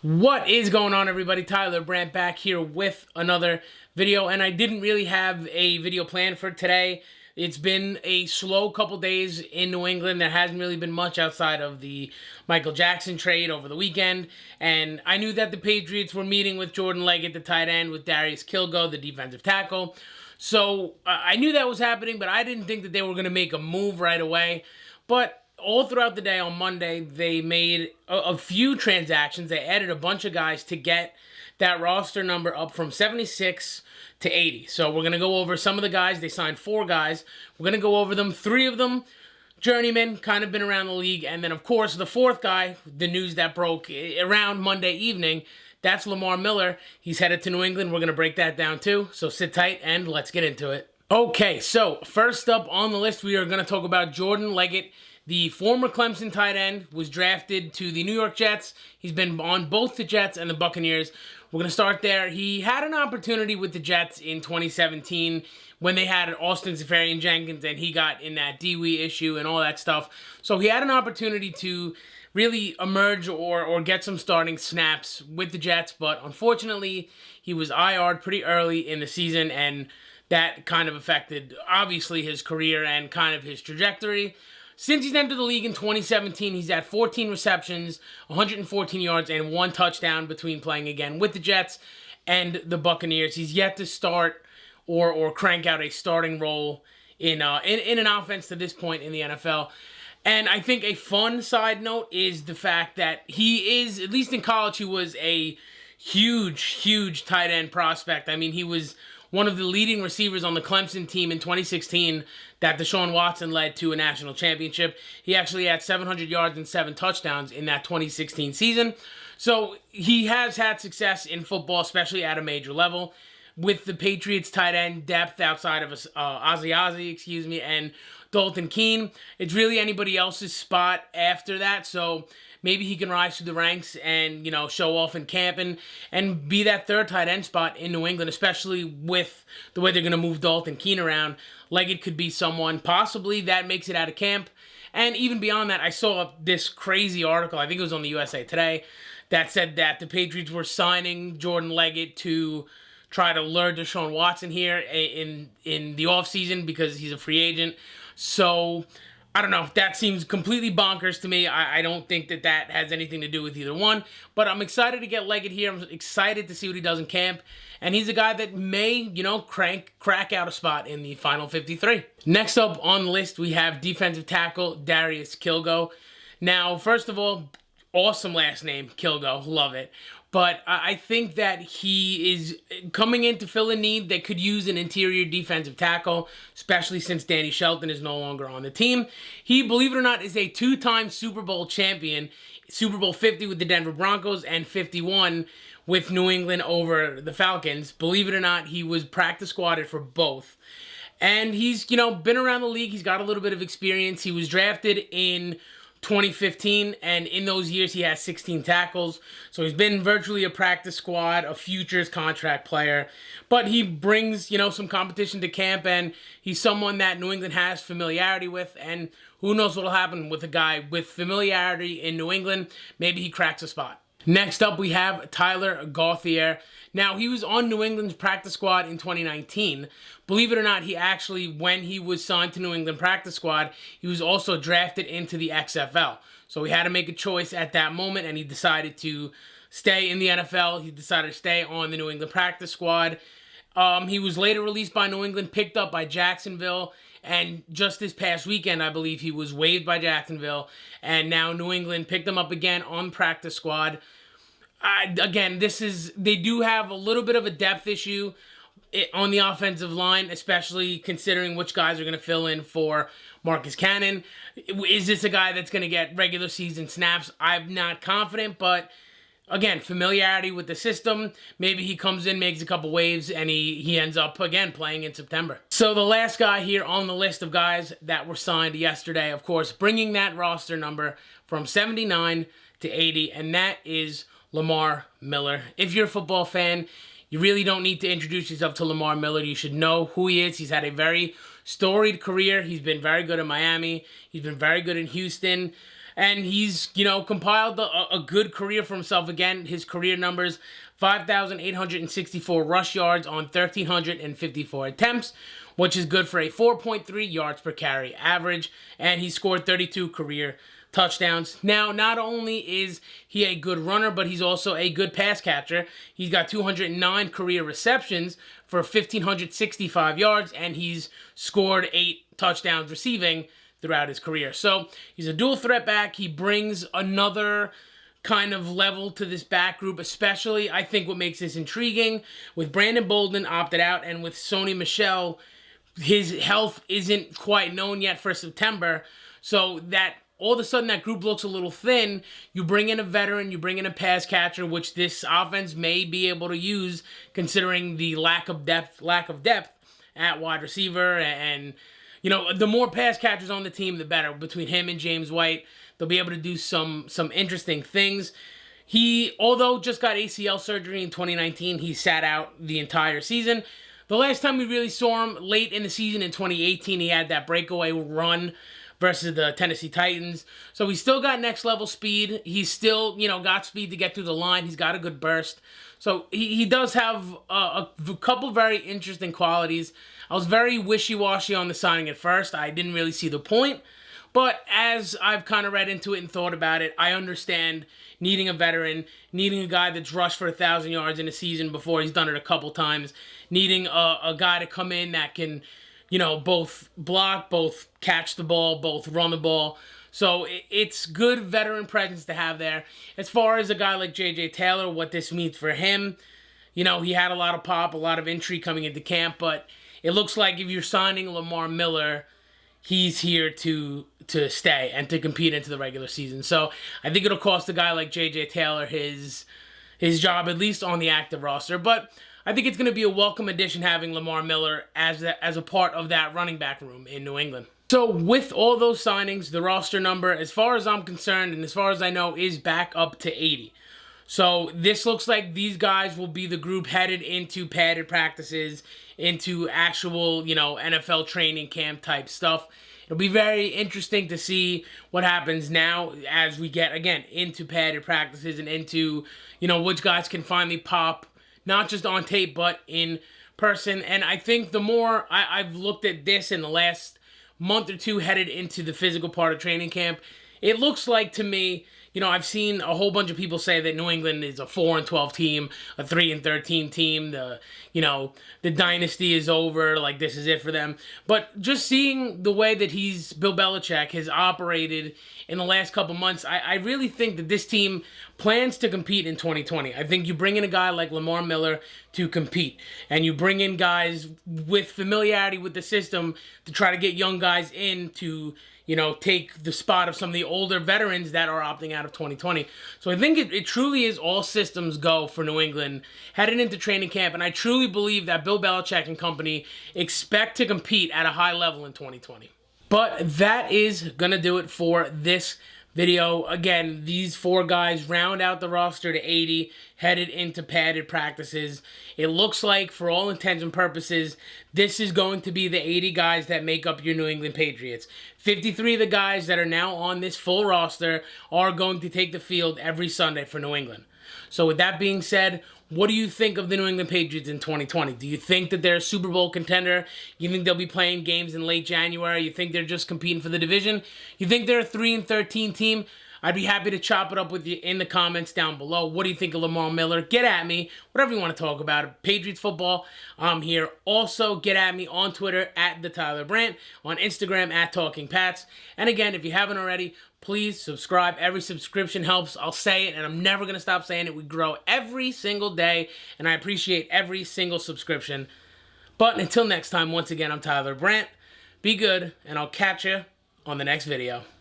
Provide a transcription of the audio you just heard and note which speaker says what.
Speaker 1: What is going on, everybody? Tyler Brandt back here with another video, and I didn't really have a video planned for today. It's been a slow couple days in New England. There hasn't really been much outside of the Michael Jackson trade over the weekend, and I knew that the Patriots were meeting with Jordan Leggett, the tight end, with Darius Kilgo, the defensive tackle. So I knew that was happening, but I didn't think that they were going to make a move right away. But all throughout the day on Monday, they made a few transactions. They added a bunch of guys to get that roster number up from 76 to 80. So we're going to go over some of the guys. They signed 4 guys. We're going to go over them. 3 of them, journeymen, kind of been around the league. And then, of course, the 4th guy, the news that broke around Monday evening, that's Lamar Miller. He's headed to New England. We're going to break that down too. So sit tight and let's get into it. Okay, so first up on the list, we are going to talk about Jordan Leggett. The former Clemson tight end was drafted to the New York Jets. He's been on both the Jets and the Buccaneers. We're going to start there. He had an opportunity with the Jets in 2017 when they had Austin Seferian-Jenkins and he got in that DWE issue and all that stuff. So he had an opportunity to really emerge or get some starting snaps with the Jets, but unfortunately he was IR'd pretty early in the season, and that kind of affected, obviously, his career and kind of his trajectory. Since he's entered the league in 2017, he's had 14 receptions, 114 yards, and 1 touchdown between playing again with the Jets and the Buccaneers. He's yet to start or crank out a starting role in an offense to this point in the NFL. And I think a fun side note is the fact that he is, at least in college, he was a huge tight end prospect. I mean, he was one of the leading receivers on the Clemson team in 2016 that Deshaun Watson led to a national championship. He actually had 700 yards and 7 touchdowns in that 2016 season. So he has had success in football, especially at a major level. With the Patriots tight end depth outside of Ozzie, and Dalton Keene, it's really anybody else's spot after that. So maybe he can rise through the ranks and, show off in camp and be that 3rd tight end spot in New England, especially with the way they're going to move Dalton Keene around. Leggett could be someone possibly that makes it out of camp. And even beyond that, I saw this crazy article, I think it was on the USA Today, that said that the Patriots were signing Jordan Leggett to try to lure Deshaun Watson here in the offseason because he's a free agent. So I don't know. That seems completely bonkers to me. I don't think that has anything to do with either one. But I'm excited to get Leggett here. I'm excited to see what he does in camp. And he's a guy that may, crack out a spot in the final 53. Next up on the list, we have defensive tackle Darius Kilgo. Now, first of all, awesome last name, Kilgo. Love it. But I think that he is coming in to fill a need that could use an interior defensive tackle, especially since Danny Shelton is no longer on the team. He, believe it or not, is a 2-time Super Bowl champion, Super Bowl 50 with the Denver Broncos and 51 with New England over the Falcons. Believe it or not, he was practice squatted for both. And he's, been around the league. He's got a little bit of experience. He was drafted in 2015, and in those years he has 16 tackles, so he's been virtually a practice squad, a futures contract player, but he brings, some competition to camp, and he's someone that New England has familiarity with, and who knows what will happen with a guy with familiarity in New England. Maybe he cracks a spot. Next up, we have Tyler Gauthier. Now, he was on New England's practice squad in 2019. Believe it or not, he actually, when he was signed to New England practice squad, he was also drafted into the XFL. So he had to make a choice at that moment, and he decided to stay in the NFL. He decided to stay on the New England practice squad. He was later released by New England, picked up by Jacksonville, and just this past weekend, I believe he was waived by Jacksonville, and now New England picked him up again on practice squad. Again, they do have a little bit of a depth issue on the offensive line, especially considering which guys are going to fill in for Marcus Cannon. Is this a guy that's going to get regular season snaps? I'm not confident, but again, familiarity with the system. Maybe he comes in, makes a couple waves, and he ends up, again, playing in September. So the last guy here on the list of guys that were signed yesterday, of course, bringing that roster number from 79 to 80, and that is Lamar Miller. If you're a football fan, you really don't need to introduce yourself to Lamar Miller. You should know who he is. He's had a very storied career. He's been very good in Miami. He's been very good in Houston. And he's, compiled a good career for himself. Again, his career numbers, 5,864 rush yards on 1,354 attempts, which is good for a 4.3 yards per carry average. And he scored 32 career touchdowns. Now, not only is he a good runner, but he's also a good pass catcher. He's got 209 career receptions for 1,565 yards, and he's scored 8 touchdowns receiving throughout his career. So he's a dual threat back. He brings another kind of level to this back group, especially I think what makes this intriguing with Brandon Bolden opted out and with Sony Michel, his health isn't quite known yet for September. So that all of a sudden that group looks a little thin. You bring in a veteran, you bring in a pass catcher, which this offense may be able to use considering the lack of depth at wide receiver. And the more pass catchers on the team, the better. Between him and James White, they'll be able to do some interesting things. He, although just got ACL surgery in 2019, he sat out the entire season. The last time we really saw him late in the season in 2018, he had that breakaway run versus the Tennessee Titans. So he's still got next level speed. He's still, got speed to get through the line. He's got a good burst. So he does have a couple very interesting qualities. I was very wishy-washy on the signing at first. I didn't really see the point. But as I've kind of read into it and thought about it, I understand needing a veteran, needing a guy that's rushed for 1,000 yards in a season before. He's done it a couple times. Needing a guy to come in that can, both block, both catch the ball, both run the ball. So it's good veteran presence to have there. As far as a guy like J.J. Taylor, what this means for him, he had a lot of pop, a lot of intrigue coming into camp, but it looks like if you're signing Lamar Miller, he's here to stay and to compete into the regular season. So I think it'll cost a guy like J.J. Taylor his job, at least on the active roster. But I think it's going to be a welcome addition having Lamar Miller as a part of that running back room in New England. So with all those signings, the roster number, as far as I'm concerned and as far as I know, is back up to 80. So this looks like these guys will be the group headed into padded practices, into actual, NFL training camp type stuff. It'll be very interesting to see what happens now as we get, again, into padded practices and into, which guys can finally pop, not just on tape, but in person. And I think the more I've looked at this in the last month or two headed into the physical part of training camp, it looks like to me, I've seen a whole bunch of people say that New England is a 4-12 team, a 3-13 team. The dynasty is over. Like, this is it for them. But just seeing the way that Bill Belichick has operated in the last couple months, I really think that this team plans to compete in 2020. I think you bring in a guy like Lamar Miller to compete, and you bring in guys with familiarity with the system to try to get young guys in to take the spot of some of the older veterans that are opting out of 2020. So I think it truly is all systems go for New England heading into training camp, and I truly believe that Bill Belichick and company expect to compete at a high level in 2020. But that is going to do it for this video. Again, these 4 guys round out the roster to 80, headed into padded practices. It looks like, for all intents and purposes, this is going to be the 80 guys that make up your New England Patriots. 53 of the guys that are now on this full roster are going to take the field every Sunday for New England. So with that being said, what do you think of the New England Patriots in 2020? Do you think that they're a Super Bowl contender? You think they'll be playing games in late January? You think they're just competing for the division? You think they're a 3-13 team? I'd be happy to chop it up with you in the comments down below. What do you think of Lamar Miller? Get at me. Whatever you want to talk about. Patriots football, I'm here. Also, get at me on Twitter at @TheTylerBrant, on Instagram at TalkingPats. And again, if you haven't already, please subscribe. Every subscription helps. I'll say it, and I'm never going to stop saying it. We grow every single day, and I appreciate every single subscription. But until next time, once again, I'm Tyler Brandt. Be good, and I'll catch you on the next video.